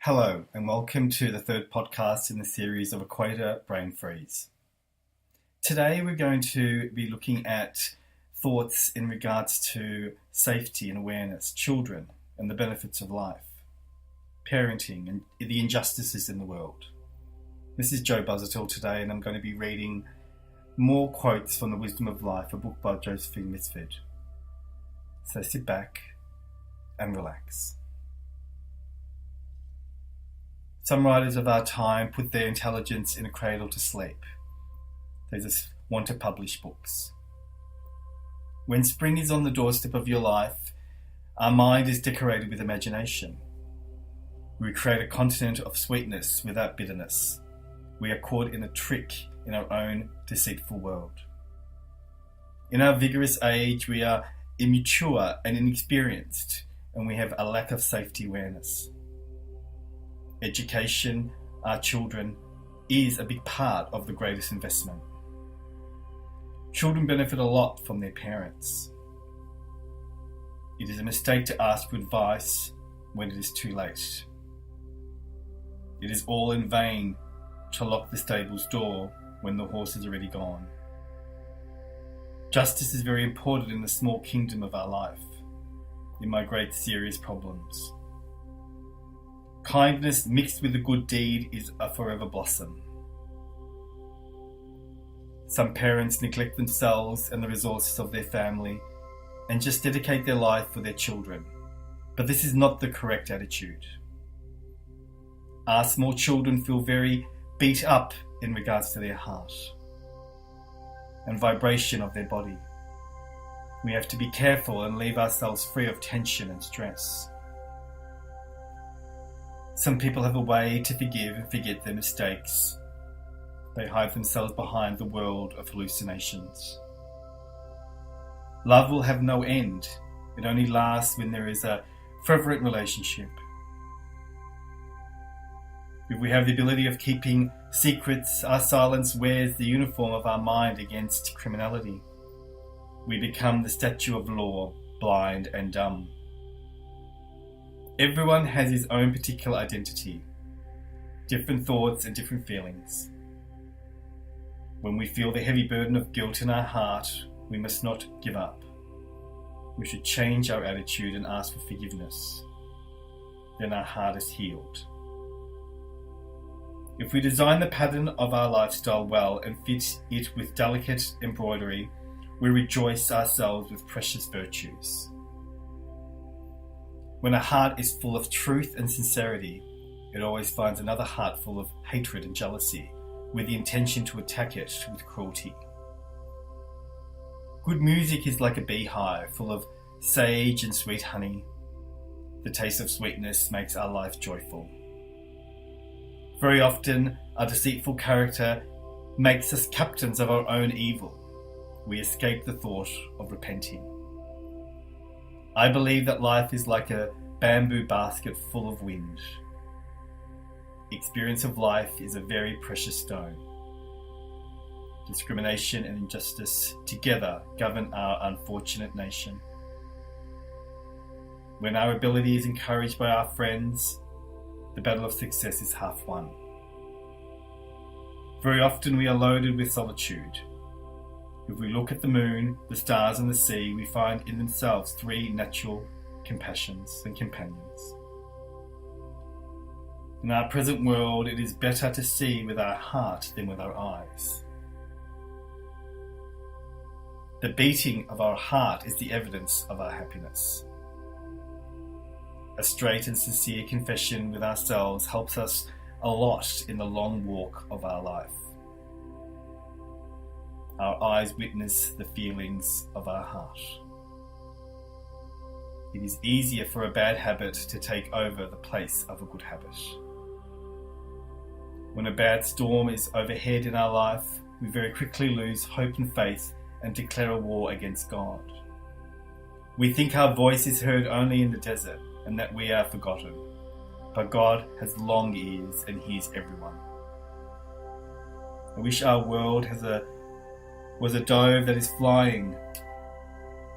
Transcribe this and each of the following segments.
Hello, and welcome to the third podcast in the series of Equator Brain Squeeze. Today we're going to be looking at thoughts in regards to safety and awareness, children, and the benefits of life, parenting, and the injustices in the world. This is Joe-y Busuttil today, and I'm going to be reading more quotes from The Wisdom of Life, a book by Josephine Mitsud. So sit back and relax. Some writers of our time put their intelligence in a cradle to sleep. They just want to publish books. When spring is on the doorstep of your life, our mind is decorated with imagination. We create a continent of sweetness without bitterness. We are caught in a trick in our own deceitful world. In our vigorous age, we are immature and inexperienced, and we have a lack of safety awareness. Education, our children, is a big part of the greatest investment. Children benefit a lot from their parents. It is a mistake to ask for advice when it is too late. It is all in vain to lock the stable's door when the horse is already gone. Justice is very important in the small kingdom of our life, in my great serious problems. Kindness mixed with a good deed is a forever blossom. Some parents neglect themselves and the resources of their family and just dedicate their life for their children. But this is not the correct attitude. Our small children feel very beat up in regards to their heart and vibration of their body. We have to be careful and leave ourselves free of tension and stress. Some people have a way to forgive and forget their mistakes. They hide themselves behind the world of hallucinations. Love will have no end. It only lasts when there is a fervent relationship. If we have the ability of keeping secrets, our silence wears the uniform of our mind against criminality. We become the statue of law, blind and dumb. Everyone has his own particular identity, different thoughts and different feelings. When we feel the heavy burden of guilt in our heart, we must not give up. We should change our attitude and ask for forgiveness. Then our heart is healed. If we design the pattern of our lifestyle well and fit it with delicate embroidery, we rejoice ourselves with precious virtues. When a heart is full of truth and sincerity, it always finds another heart full of hatred and jealousy, with the intention to attack it with cruelty. Good music is like a beehive full of sage and sweet honey. The taste of sweetness makes our life joyful. Very often, our deceitful character makes us captains of our own evil. We escape the thought of repenting. I believe that life is like a bamboo basket full of wind. Experience of life is a very precious stone. Discrimination and injustice together govern our unfortunate nation. When our ability is encouraged by our friends, the battle of success is half won. Very often we are loaded with solitude. If we look at the moon, the stars and the sea, we find in themselves three natural compassions and companions. In our present world, it is better to see with our heart than with our eyes. The beating of our heart is the evidence of our happiness. A straight and sincere confession with ourselves helps us a lot in the long walk of our life. Our eyes witness the feelings of our heart. It is easier for a bad habit to take over the place of a good habit. When a bad storm is overhead in our life, we very quickly lose hope and faith and declare a war against God. We think our voice is heard only in the desert and that we are forgotten. But God has long ears and hears everyone. I wish our world was a dove that is flying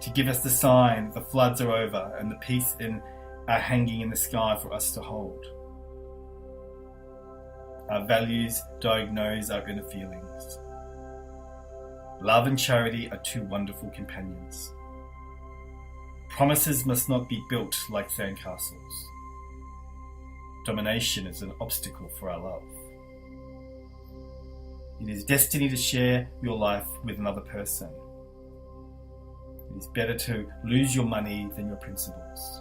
to give us the sign that the floods are over and the peace are hanging in the sky for us to hold. Our values diagnose our inner feelings. Love and charity are two wonderful companions. Promises must not be built like sandcastles. Domination is an obstacle for our love. It is destiny to share your life with another person. It is better to lose your money than your principles.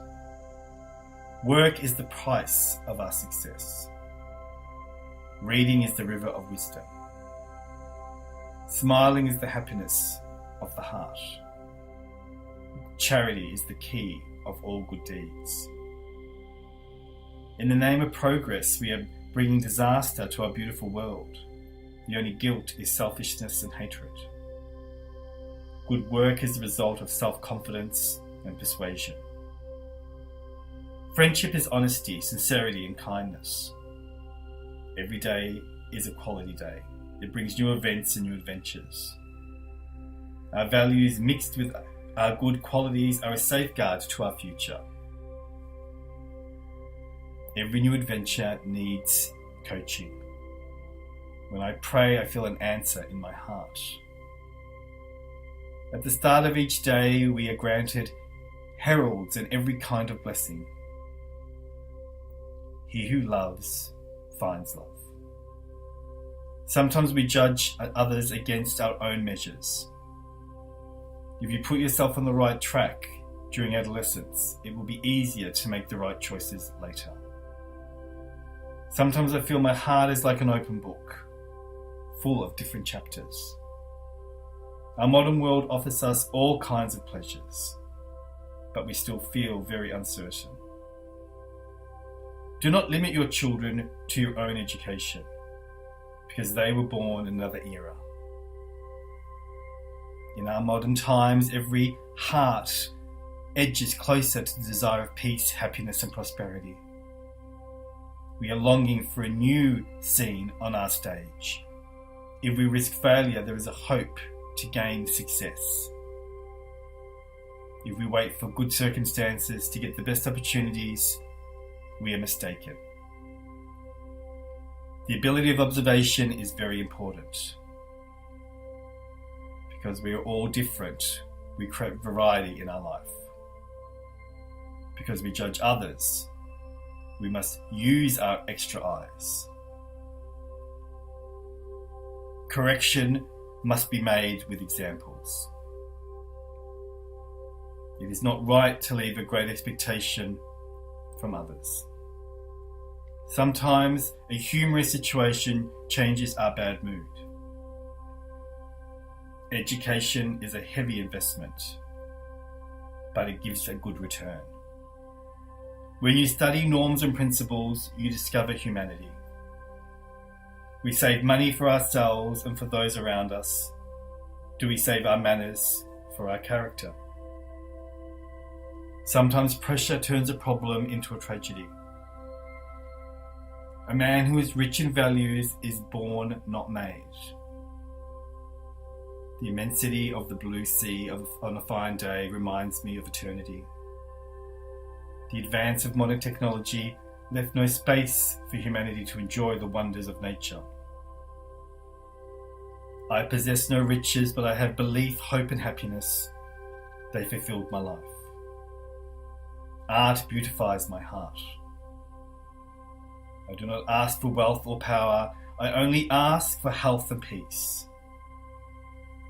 Work is the price of our success. Reading is the river of wisdom. Smiling is the happiness of the heart. Charity is the key of all good deeds. In the name of progress, we are bringing disaster to our beautiful world. The only guilt is selfishness and hatred. Good work is the result of self-confidence and persuasion. Friendship is honesty, sincerity, and kindness. Every day is a quality day. It brings new events and new adventures. Our values mixed with our good qualities are a safeguard to our future. Every new adventure needs coaching. When I pray, I feel an answer in my heart. At the start of each day, we are granted heralds and every kind of blessing. He who loves finds love. Sometimes we judge others against our own measures. If you put yourself on the right track during adolescence, it will be easier to make the right choices later. Sometimes I feel my heart is like an open book, full of different chapters. Our modern world offers us all kinds of pleasures, but we still feel very uncertain. Do not limit your children to your own education, because they were born in another era. In our modern times, every heart edges closer to the desire of peace, happiness, and prosperity. We are longing for a new scene on our stage. If we risk failure, there is a hope to gain success. If we wait for good circumstances to get the best opportunities, we are mistaken. The ability of observation is very important. Because we are all different, we create variety in our life. Because we judge others, we must use our extra eyes. Correction must be made with examples. It is not right to leave a great expectation from others. Sometimes a humorous situation changes our bad mood. Education is a heavy investment, but it gives a good return. When you study norms and principles, you discover humanity. We save money for ourselves and for those around us. Do we save our manners for our character? Sometimes pressure turns a problem into a tragedy. A man who is rich in values is born, not made. The immensity of the blue sea on a fine day reminds me of eternity. The advance of modern technology left no space for humanity to enjoy the wonders of nature. I possess no riches, but I have belief, hope, and happiness. They fulfilled my life. Art beautifies my heart. I do not ask for wealth or power. I only ask for health and peace.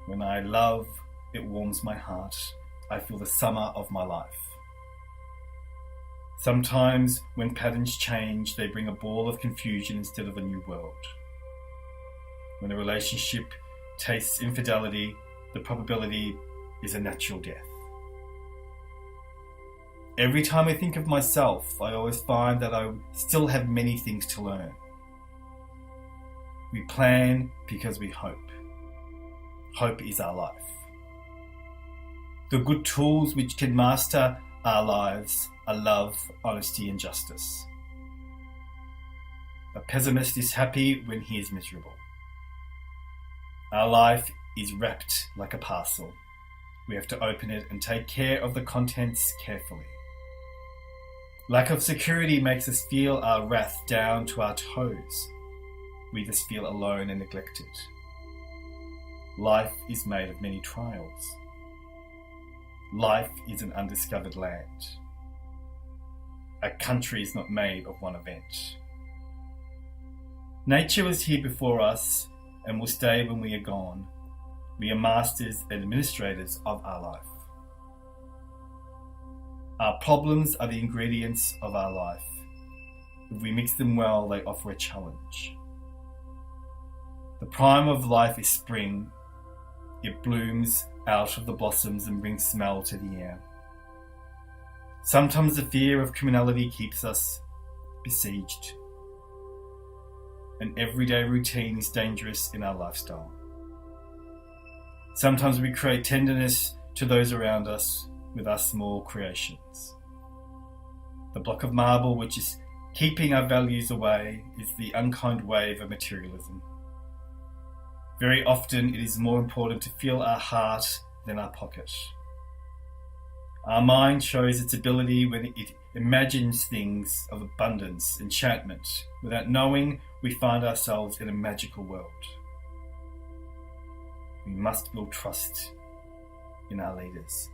When I love, it warms my heart. I feel the summer of my life. Sometimes, when patterns change, they bring a ball of confusion instead of a new world. When a relationship tastes infidelity, the probability is a natural death. Every time I think of myself, I always find that I still have many things to learn. We plan because we hope. Hope is our life. The good tools which can master our lives are love, honesty, and justice. A pessimist is happy when he is miserable. Our life is wrapped like a parcel. We have to open it and take care of the contents carefully. Lack of security makes us feel our wrath down to our toes. we just feel alone and neglected. Life is made of many trials. Life is an undiscovered land. A country is not made of one event. Nature was here before us and will stay when we are gone. We are masters and administrators of our life. Our problems are the ingredients of our life. If we mix them well, they offer a challenge. The prime of life is spring. It blooms out of the blossoms and brings smell to the air. Sometimes the fear of criminality keeps us besieged. An everyday routine is dangerous in our lifestyle. Sometimes we create tenderness to those around us with our small creations. The block of marble which is keeping our values away is the unkind wave of materialism. Very often it is more important to fill our heart than our pocket. Our mind shows its ability when it imagines things of abundance, enchantment. Without knowing, we find ourselves in a magical world. We must build trust in our leaders.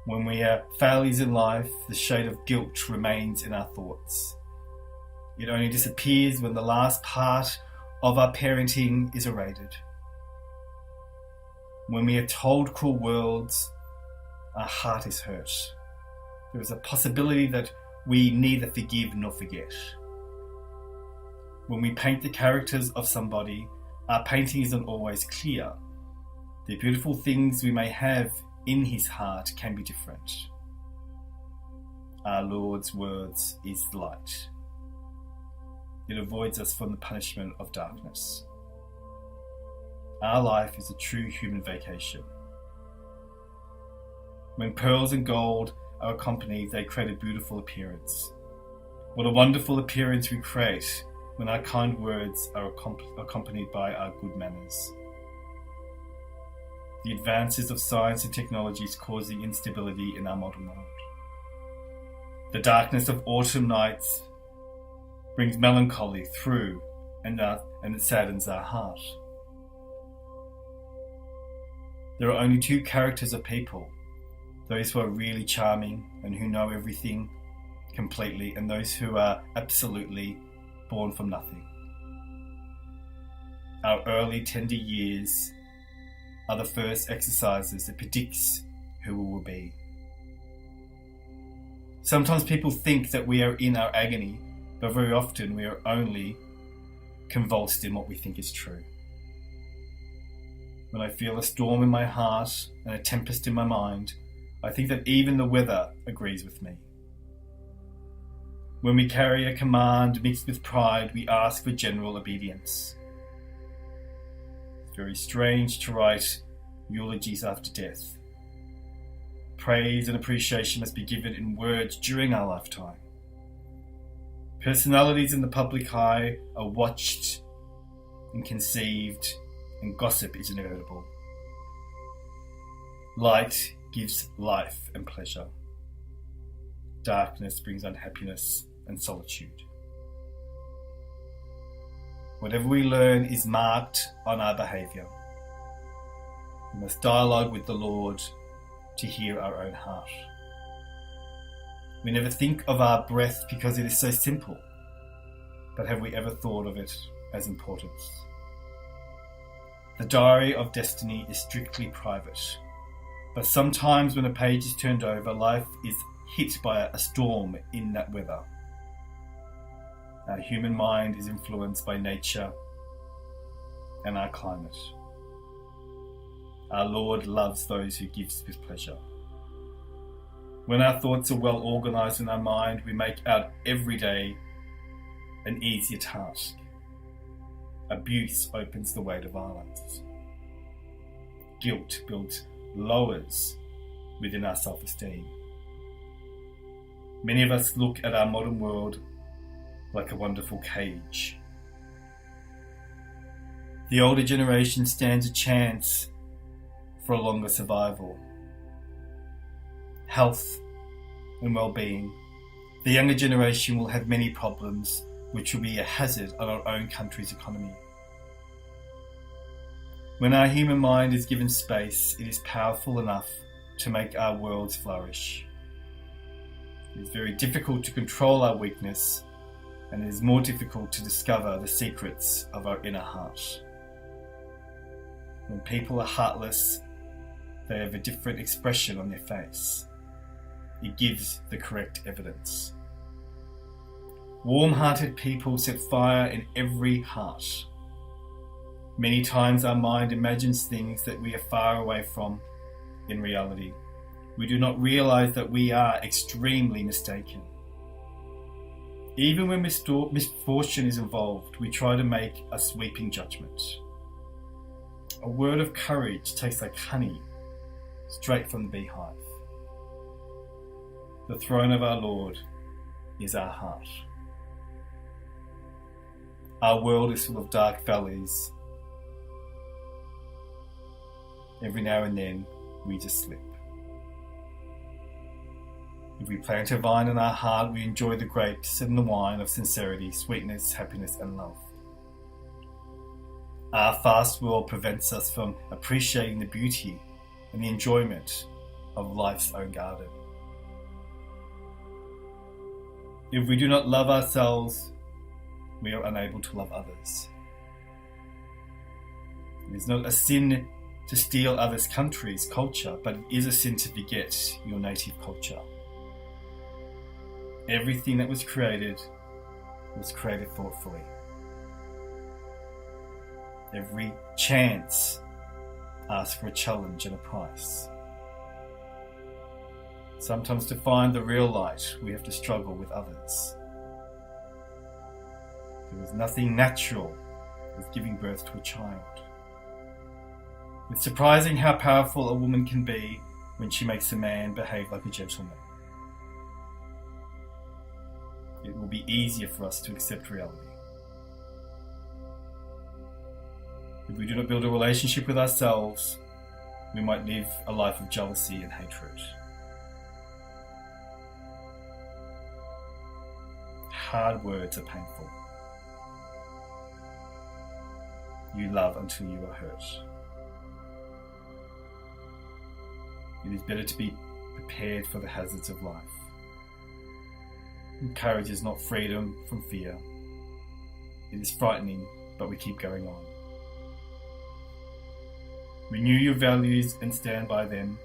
When we are failures in life, the shade of guilt remains in our thoughts. It only disappears when the last part of our parenting is eroded. When we are told cruel words, our heart is hurt. There is a possibility that we neither forgive nor forget. When we paint the characters of somebody, our painting isn't always clear. The beautiful things we may have in his heart can be different. Our Lord's words is light. It avoids us from the punishment of darkness. Our life is a true human vacation. When pearls and gold are accompanied, they create a beautiful appearance. What a wonderful appearance we create when our kind words are accompanied by our good manners. The advances of science and technology is causing instability in our modern world. The darkness of autumn nights brings melancholy through and it saddens our heart. There are only two characters of people, those who are really charming and who know everything completely, and those who are absolutely born from nothing. Our early tender years are the first exercises that predicts who we will be. Sometimes people think that we are in our agony, but very often we are only convulsed in what we think is true. When I feel a storm in my heart and a tempest in my mind, I think that even the weather agrees with me. When we carry a command mixed with pride, we ask for general obedience. It's very strange to write eulogies after death. Praise and appreciation must be given in words during our lifetime. Personalities in the public eye are watched and conceived, and gossip is inevitable. Light gives life and pleasure. Darkness brings unhappiness and solitude. Whatever we learn is marked on our behaviour. We must dialogue with the Lord to hear our own heart. We never think of our breath because it is so simple, but have we ever thought of it as importance? The diary of destiny is strictly private, but sometimes when a page is turned over, life is hit by a storm in that weather. Our human mind is influenced by nature and our climate. Our Lord loves those who gives with pleasure. When our thoughts are well organised in our mind, we make out every day an easier task. Abuse opens the way to violence. Guilt builds lowers within our self-esteem. Many of us look at our modern world like a wonderful cage. The older generation stands a chance for a longer survival, health and well-being. The younger generation will have many problems which will be a hazard on our own country's economy. When our human mind is given space, it is powerful enough to make our worlds flourish. It is very difficult to control our weakness, and it is more difficult to discover the secrets of our inner heart. When people are heartless, they have a different expression on their face. It gives the correct evidence. Warm-hearted people set fire in every heart. Many times our mind imagines things that we are far away from in reality. We do not realize that we are extremely mistaken. Even when misfortune is involved, we try to make a sweeping judgment. A word of courage tastes like honey, straight from the beehive. The throne of our Lord is our heart. Our world is full of dark valleys. Every now and then, we just slip. If we plant a vine in our heart, we enjoy the grapes and the wine of sincerity, sweetness, happiness, and love. Our fast world prevents us from appreciating the beauty and the enjoyment of life's own garden. If we do not love ourselves, we are unable to love others. It is not a sin to steal others' countries' culture, but it is a sin to forget your native culture. Everything that was created thoughtfully. Every chance asks for a challenge and a price. Sometimes to find the real light, we have to struggle with others. There is nothing natural with giving birth to a child. It's surprising how powerful a woman can be when she makes a man behave like a gentleman. It will be easier for us to accept reality. If we do not build a relationship with ourselves, we might live a life of jealousy and hatred. Hard words are painful. You love until you are hurt. It is better to be prepared for the hazards of life. Courage is not freedom from fear. It is frightening, but we keep going on. Renew your values and stand by them.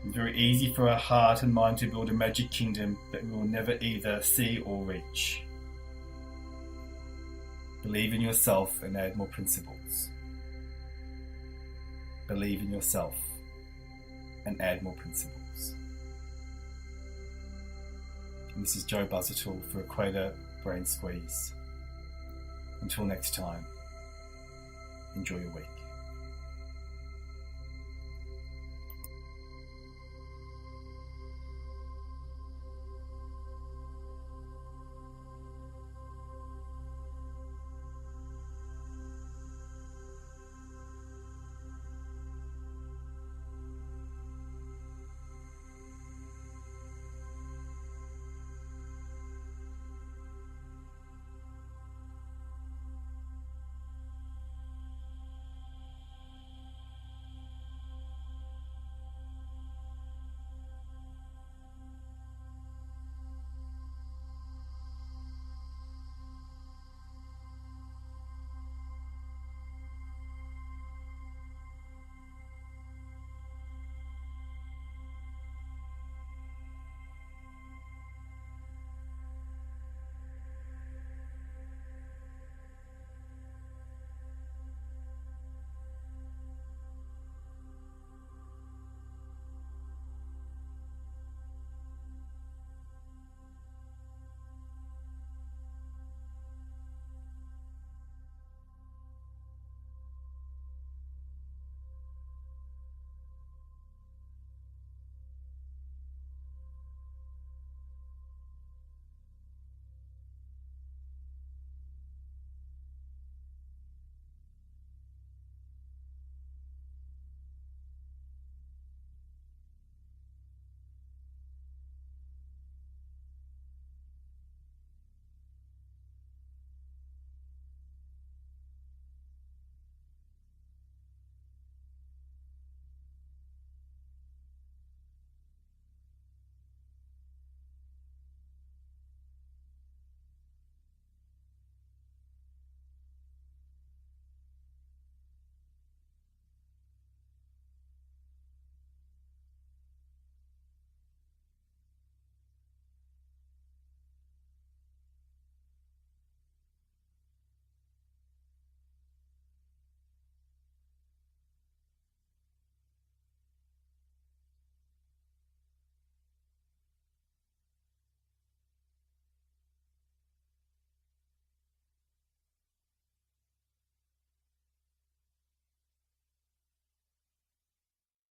It's very easy for our heart and mind to build a magic kingdom that we will never either see or reach. Believe in yourself and add more principles. Believe in yourself and add more principles. And this is Joe-y Busuttil for Equator Brain Squeeze. Until next time, enjoy your week.